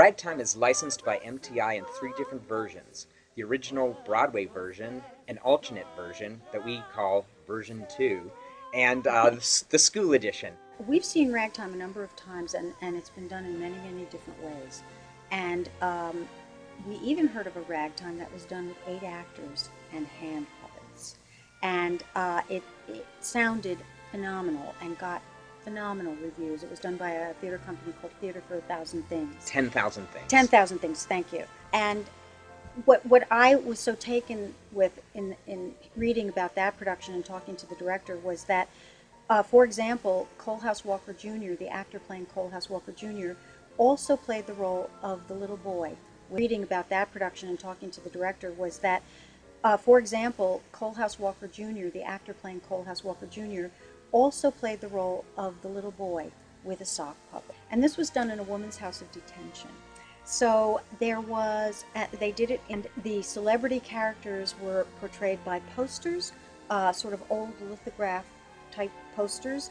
Ragtime is licensed by MTI in three different versions: the original Broadway version, an alternate version that we call version 2, and the school edition. We've seen Ragtime a number of times, and it's been done in many, many different ways. And we even heard of a ragtime that was done with 8 actors and hand puppets. And it sounded phenomenal and got phenomenal reviews. It was done by a theater company called Theater for 1,000 Things. 10,000 Things. 10,000 Things, thank you. And what I was so taken with in reading about that production and talking to the director was that, for example, Coalhouse Walker Jr., the actor playing Coalhouse Walker Jr., also played the role of the little boy. Reading about that production and talking to the director was that, for example, Coalhouse Walker Jr., the actor playing Coalhouse Walker Jr., also played the role of the little boy with a sock puppet. And this was done in a woman's house of detention. So there was, they did it, and the celebrity characters were portrayed by posters, sort of old lithograph type posters.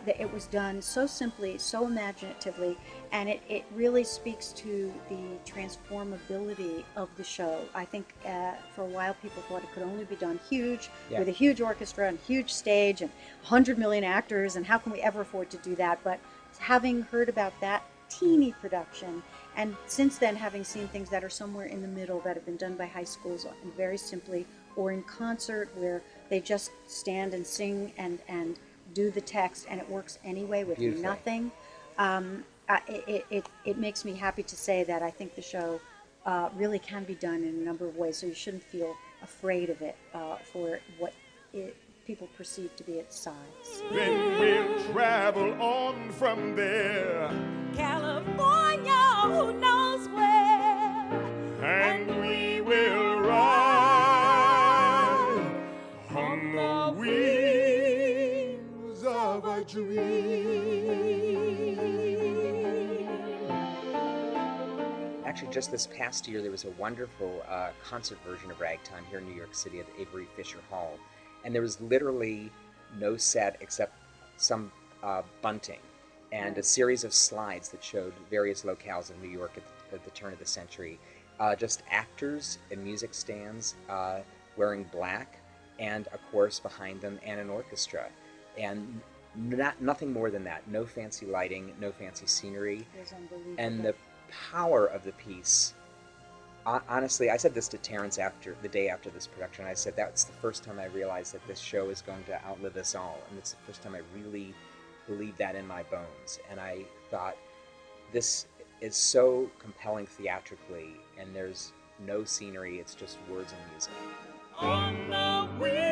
It was done so simply, so imaginatively, and it really speaks to the transformability of the show. I think for a while people thought it could only be done huge, with a huge orchestra and huge stage and 100 million actors, and how can we ever afford to do that? But having heard about that teeny production, and since then having seen things that are somewhere in the middle that have been done by high schools and very simply, or in concert where they just stand and sing and do the text and it works anyway with nothing, it makes me happy to say that I think the show really can be done in a number of ways, so you shouldn't feel afraid of it for what people perceive to be its size. Then we'll travel on from there, California, who knows where, and we will ride on the wings of a dream. Actually, just this past year, there was a wonderful concert version of Ragtime here in New York City at the Avery Fisher Hall. And there was literally no set except some bunting and a series of slides that showed various locales of New York at the turn of the century. Just actors and music stands wearing black, and a chorus behind them, and an orchestra. And nothing more than that. No fancy lighting, no fancy scenery. It was unbelievable. And the power of the piece. Honestly, I said this to Terrence the day after this production. I said that's the first time I realized that this show is going to outlive us all, and it's the first time I really believed that in my bones. And I thought, this is so compelling theatrically, and there's no scenery, it's just words and music. On the wings